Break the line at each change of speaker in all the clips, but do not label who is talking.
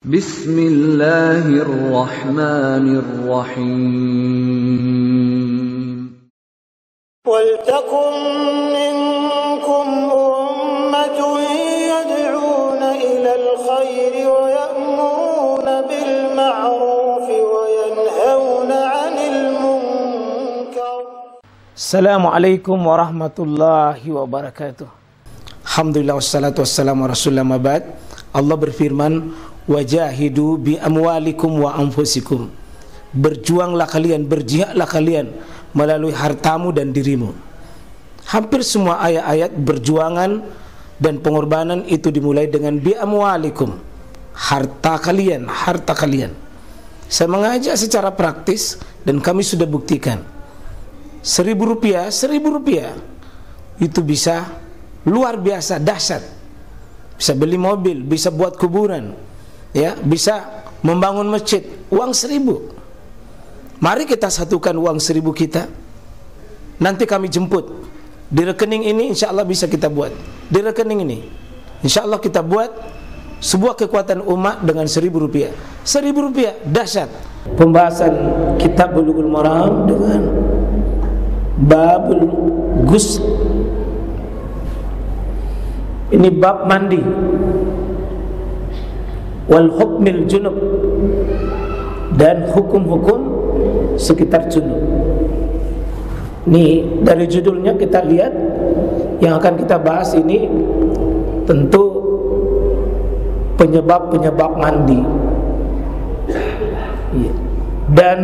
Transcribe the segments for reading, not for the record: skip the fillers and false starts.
Bismillahirrahmanirrahim.
Waltakum minkum ummatun yad'una ilal khairi wa ya'muruna bil ma'ruf wa yanhauna 'anil munkar.
Assalamualaikum warahmatullahi wabarakatuh. Alhamdulillah wassalatu wassalamu ala rasulillah mabad. Allah berfirman, wajahidu bi amwalikum wa anfusikum. Berjuanglah kalian, berjihadlah kalian melalui hartamu dan dirimu. Hampir semua ayat-ayat berjuangan dan pengorbanan itu dimulai dengan bi amwalikum, harta kalian, harta kalian. Saya mengajak secara praktis dan kami sudah buktikan. Rp1.000 itu bisa luar biasa, dahsyat. Bisa beli mobil, bisa buat kuburan, ya, bisa membangun masjid. Uang 1.000. Mari kita satukan uang 1.000 kita. Nanti kami jemput di rekening ini, insya Allah bisa kita buat. Di rekening ini, insya Allah kita buat sebuah kekuatan umat dengan Rp1.000. Rp1.000 dahsyat. Pembahasan kitab Bulughul Maram dengan babul ghusl. Ini bab mandi wal hukmil junub dan hukum-hukum sekitar junub. Ini dari judulnya kita lihat yang akan kita bahas ini tentu penyebab-penyebab mandi dan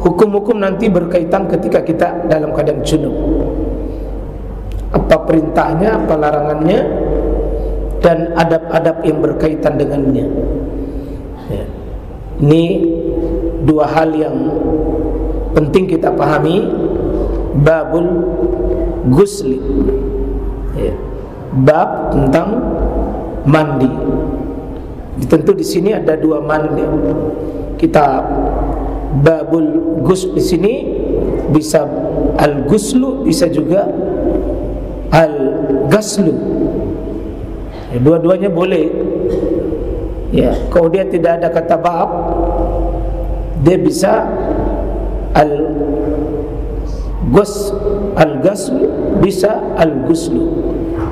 hukum-hukum nanti berkaitan ketika kita dalam keadaan junub. Apa perintahnya, apa larangannya, dan adab-adab yang berkaitan dengannya. Ya. Ini dua hal yang penting kita pahami. Babul ghusli, ya. Bab tentang mandi. Tentu di sini ada dua mandi. Kita babul ghusl di sini bisa al-ghuslu, bisa juga al-ghaslu. Ya, dua-duanya boleh. Ya, kalau dia tidak ada kata bab, dia bisa al-ghaslu, bisa al-ghuslu.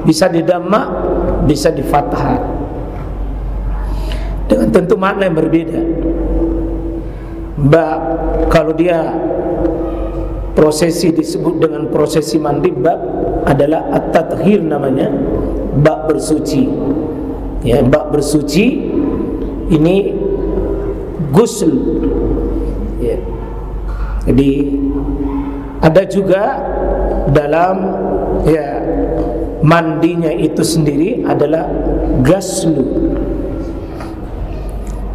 Bisa di dhamma, bisa di fathah. Dengan tentu makna yang berbeda. Bab kalau dia prosesi disebut dengan prosesi mandi, bab adalah at-tathhir namanya, bab bersuci. Ya, bab bersuci ini ghusl. Ya. Jadi ada juga dalam ya mandinya itu sendiri adalah ghaslu.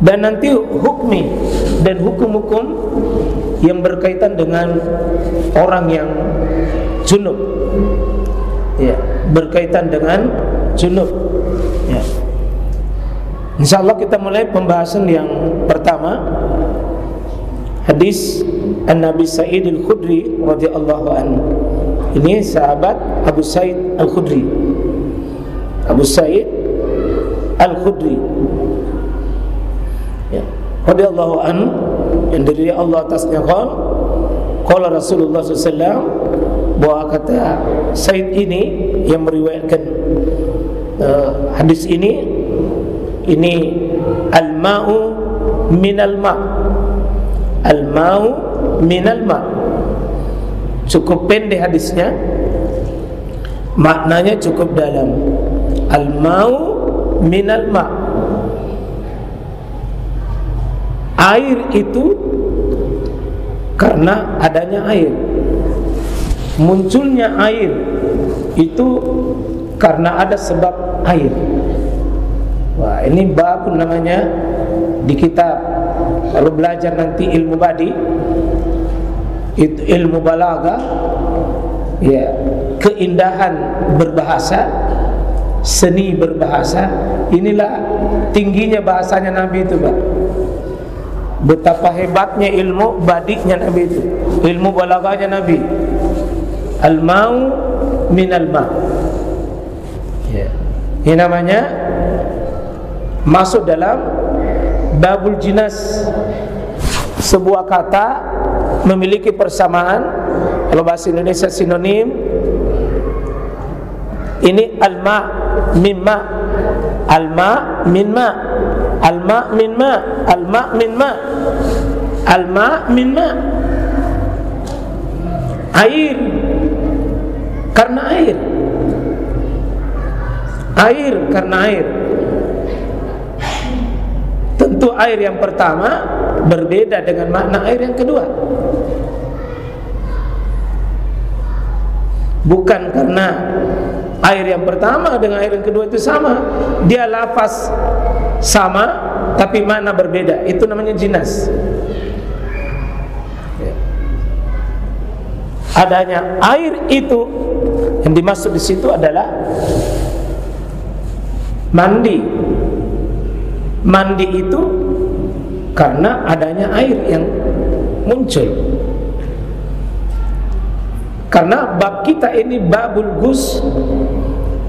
Dan nanti hukmi dan hukum-hukum yang berkaitan dengan orang yang junub, ya, berkaitan dengan junub, ya. InsyaAllah kita mulai pembahasan yang pertama. Hadis An-Nabi Sa'id Al-Khudri radhiyallahu anhu. Ini sahabat Abu Sa'id Al-Khudri. Abu Sa'id Al-Khudri, ya, radhiyallahu anhu, yang dari Allah atasnya qala Rasulullah SAW, bahwa kata Said ini yang meriwayatkan hadis ini al-ma'u minal ma', al-ma'u minal ma'. Cukup pendek hadisnya, maknanya cukup dalam. Al-ma'u minal ma', air itu karena adanya air. Munculnya air itu karena ada sebab air. Wah, ini bab namanya di kitab, kalau belajar nanti ilmu badi, itu ilmu balaghah, ya, keindahan berbahasa, seni berbahasa. Inilah tingginya bahasanya Nabi itu, Pak. Betapa hebatnya ilmu badiknya Nabi itu, ilmu balaghahnya Nabi. Al-ma'u minal ma'. Ya. Ini namanya masuk dalam babul jinas. Sebuah kata memiliki persamaan, kalau bahasa Indonesia sinonim. Ini al-ma min ma, al-ma min ma, al-ma min ma, al-ma min ma, al-ma min ma. Air karena air, air karena air. Tentu air yang pertama berbeda dengan makna air yang kedua. Bukan karena air yang pertama dengan air yang kedua itu sama, dia lafaz sama tapi makna berbeda. Itu namanya jinas. Adanya air itu yang dimaksud di situ adalah mandi. Mandi itu karena adanya air yang muncul. Karena bab kita ini babul gus,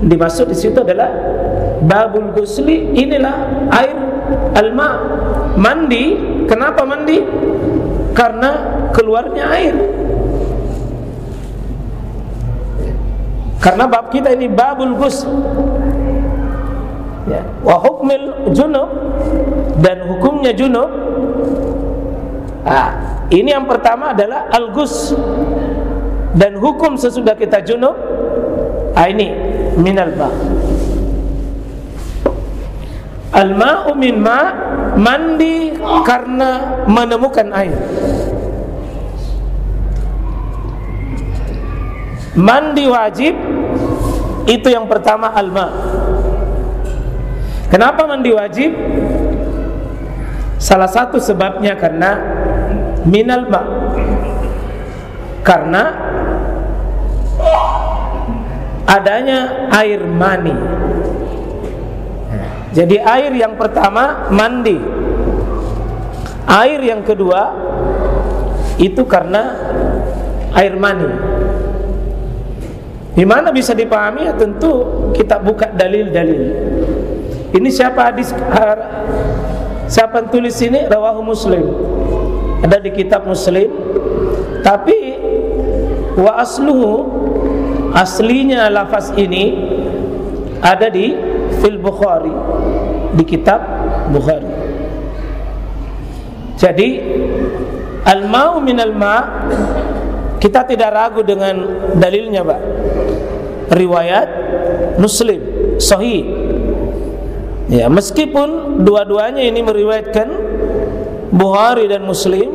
dimaksud di situ adalah babul gusli. Inilah air alma, mandi. Kenapa mandi? Karena keluarnya air. Karena bab kita ini babul gus, ya. Wa hukmil junub, dan hukumnya junub. Ini yang pertama adalah al-gus. Dan hukum sesudah kita junub, ini minal ma. Al-ma'u min ma, mandi karena menemukan air. Mandi wajib, itu yang pertama al-ma. Kenapa mandi wajib? Salah satu sebabnya karena minal ma, karena adanya air mani. Jadi air yang pertama mandi, air yang kedua itu karena air mani. Di mana bisa dipahami? Ya tentu kita buka dalil-dalil. Ini siapa hadis? Siapa tulis ini? Rawahu Muslim. Ada di kitab Muslim. Tapi wa asluhu, aslinya lafaz ini ada di fil Bukhari, di kitab Bukhari. Jadi al-ma'u minal ma', kita tidak ragu dengan dalilnya, Pak. Riwayat Muslim sahih. Ya, meskipun dua-duanya ini meriwayatkan Bukhari dan Muslim,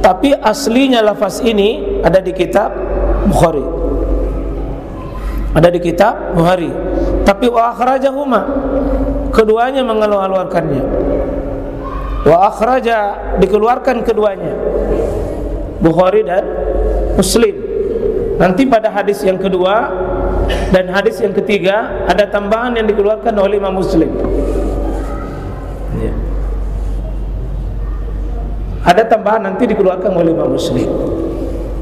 tapi aslinya lafaz ini ada di kitab Bukhari. Ada di kitab Bukhari. Tapi wa akhrajahuma, keduanya mengeluarkannya. Wa akhraja, dikeluarkan keduanya, Bukhari dan Muslim. Nanti pada hadis yang kedua dan hadis yang ketiga ada tambahan yang dikeluarkan oleh Imam Muslim. Ya. Ada tambahan nanti dikeluarkan oleh Imam Muslim.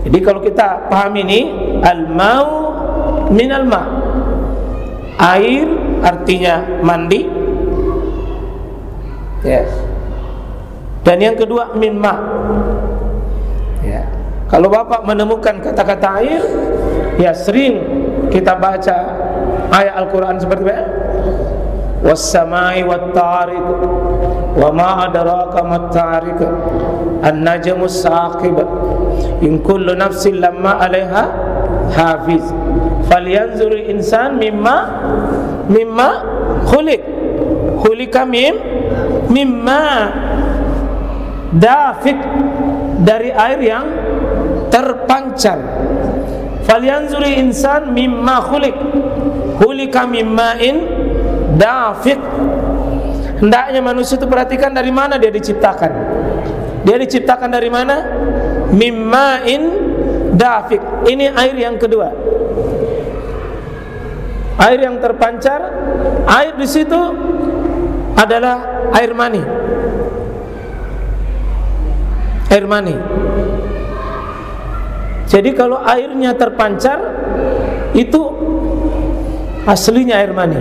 Jadi kalau kita paham ini, al-ma'u minal ma', air artinya mandi, ya. Dan yang kedua min ma', ya. Kalau Bapak menemukan kata-kata air, ya sering kita baca ayat Al-Quran seperti ini, was-samai wat-tariq wa ma adraka mat-tariq an-najmu as-saqib in kullu nafsin lamma 'alaiha hafiz falyanzur al-insan mimma khuliqa mimma dafiq, dari air yang terpancar. Falyanzuri insan mimma khuliqa mimma'in dafiq. Hendaknya manusia itu perhatikan dari mana dia diciptakan. Dia diciptakan dari mana? Mimma'in dafiq. Ini air yang kedua. Air yang terpancar, air di situ adalah air mani. Air mani. Jadi kalau airnya terpancar, itu aslinya air mani.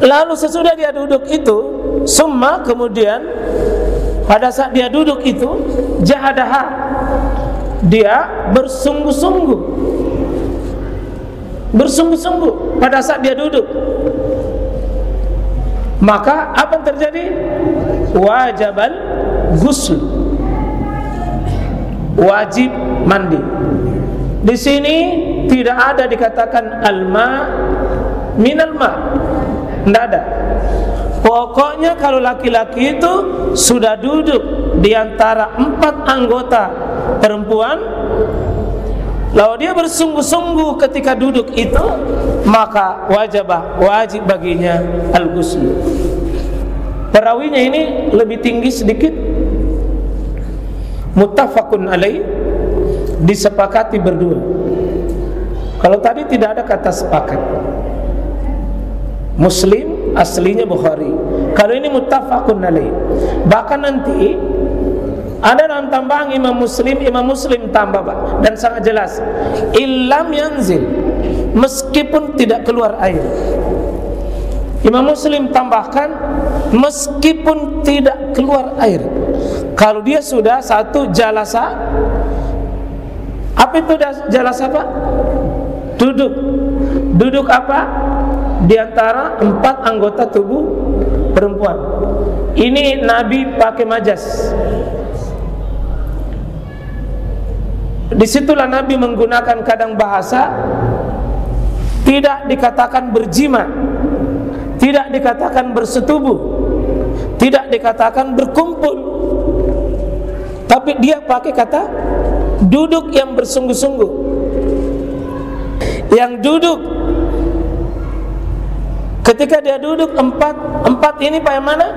Lalu sesudah dia duduk itu, summa kemudian pada saat dia duduk itu, jahadaha, dia bersungguh-sungguh pada saat dia duduk. Maka apa yang terjadi? Wajibal ghusl, wajib mandi. Di sini tidak ada dikatakan alma minal ma, tidak ada. Pokoknya kalau laki-laki itu sudah duduk di antara 4 anggota perempuan, lalu dia bersungguh-sungguh ketika duduk itu, maka wajib baginya al-ghusl. Perawinya ini lebih tinggi sedikit. Muttafaqun alaih, disepakati berdua. Kalau tadi tidak ada kata sepakat. Muslim aslinya Bukhari. Kalau ini muttafaqun alaih. Bahkan nanti ada dalam tambahan Imam Muslim tambah Pak, dan sangat jelas, illam yanzil, meskipun tidak keluar air. Imam Muslim tambahkan meskipun tidak keluar air. Kalau dia sudah satu jalasa, apa itu jalasa Pak? Duduk apa? Di antara 4 anggota tubuh perempuan. Ini Nabi pakai majas. Disitulah Nabi menggunakan kadang bahasa, tidak dikatakan berjima, tidak dikatakan bersetubuh, tidak dikatakan berkumpul, tapi dia pakai kata duduk yang bersungguh-sungguh. Yang duduk, ketika dia duduk empat ini Pak yang mana?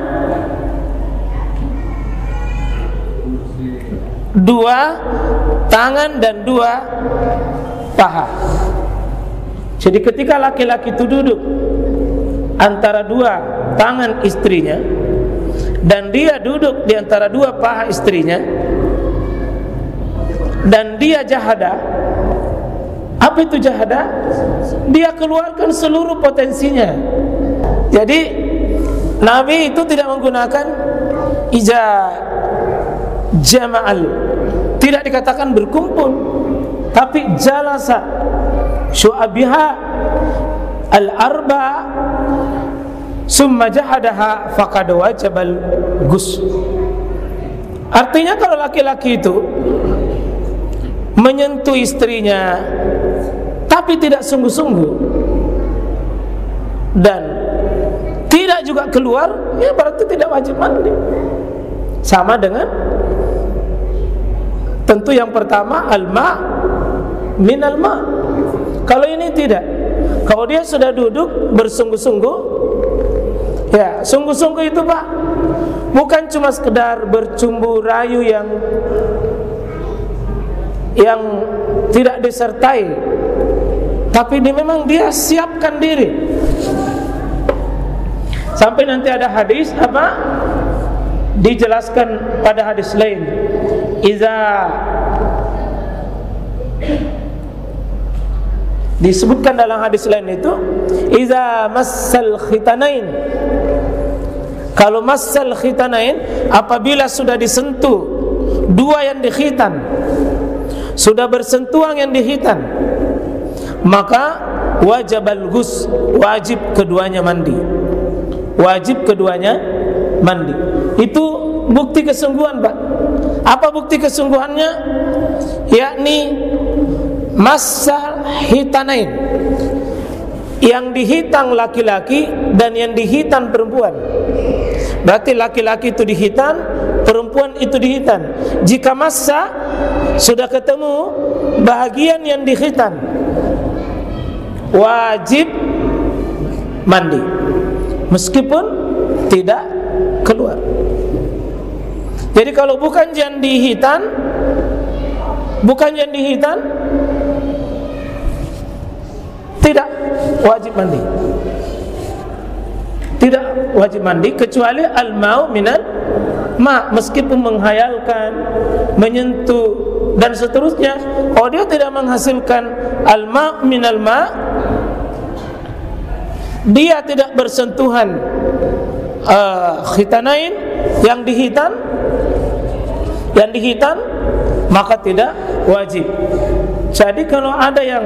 2 tangan dan 2 paha. Jadi ketika laki-laki itu duduk antara 2 tangan istrinya, dan dia duduk di antara 2 paha istrinya, dan dia jahada. Apa itu jahada? Dia keluarkan seluruh potensinya. Jadi Nabi itu tidak menggunakan iza jama'al, tidak dikatakan berkumpul, tapi jalasa syu'abiha al-arba summa jahadaha faqad wajabal ghusl. Artinya kalau laki-laki itu menyentuh istrinya tapi tidak sungguh-sungguh dan tidak juga keluar, ya berarti tidak wajib mandi. Sama dengan tentu yang pertama al-ma minal ma. Kalau ini tidak, kalau dia sudah duduk bersungguh-sungguh, ya sungguh-sungguh itu Pak bukan cuma sekedar bercumbu rayu yang tidak disertai, tapi memang dia siapkan diri. Sampai nanti ada hadis apa? Dijelaskan pada hadis lain, disebutkan dalam hadis lain itu, iza massal khitanain, kalau massal khitanain, apabila sudah disentuh 2 yang dikhitan, sudah bersentuhan yang dikhitan, maka wajibal ghusl, wajib keduanya mandi. Wajib keduanya mandi. Itu bukti kesungguhan Pak. Apa bukti kesungguhannya? Yakni massa hitanain, yang dihitan laki-laki dan yang dihitan perempuan. Berarti laki-laki itu dihitan, perempuan itu dihitan. Jika massa sudah ketemu bahagian yang dihitan, wajib mandi meskipun tidak keluar. Jadi kalau bukan yang dihitan, tidak wajib mandi. Tidak wajib mandi kecuali al-ma'u minal ma, meskipun menghayalkan, menyentuh dan seterusnya. Oh, dia tidak menghasilkan al-ma' minal ma, dia tidak bersentuhan khitanain, yang dihitan, maka tidak wajib. Jadi kalau ada yang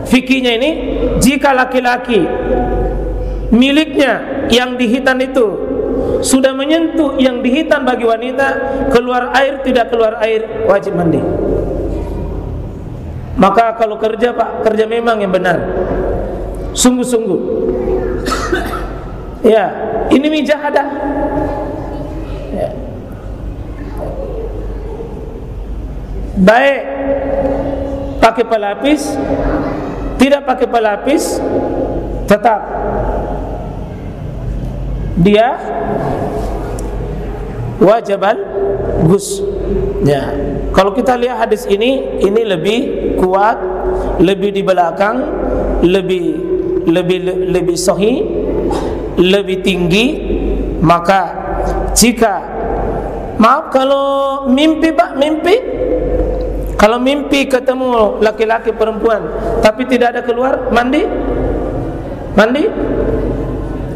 fikihnya ini, jika laki-laki miliknya yang dihitan itu sudah menyentuh yang dihitan bagi wanita, keluar air tidak keluar air, wajib mandi. Maka kalau kerja Pak, kerja memang yang benar, sungguh-sungguh. Ya, ini mujahadah. Ya. Baik pakai pelapis, tidak pakai pelapis, tetap dia wajibal ghusl. Ya. Kalau kita lihat hadis ini lebih kuat, lebih di belakang, lebih sahih, lebih tinggi. Maka jika kalau mimpi Pak, kalau mimpi ketemu laki-laki perempuan tapi tidak ada keluar, mandi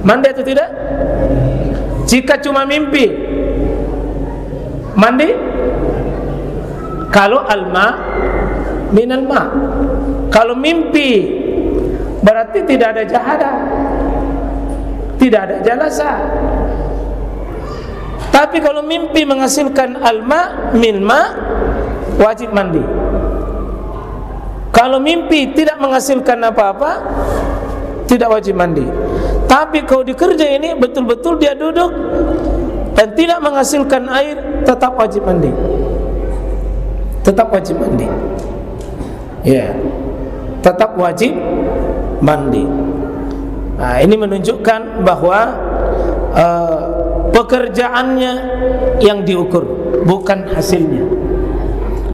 atau tidak? Jika cuma mimpi, mandi. Kalau alma minal ma, kalau mimpi berarti tidak ada jahadah, tidak ada jalasa. Tapi kalau mimpi menghasilkan alma min ma, wajib mandi. Kalau mimpi tidak menghasilkan apa-apa, tidak wajib mandi. Tapi kalau dikerja ini betul-betul dia duduk dan tidak menghasilkan air, tetap wajib mandi. Tetap wajib mandi. Ya, tetap wajib mandi. Nah, ini menunjukkan bahwa pekerjaannya yang diukur, bukan hasilnya.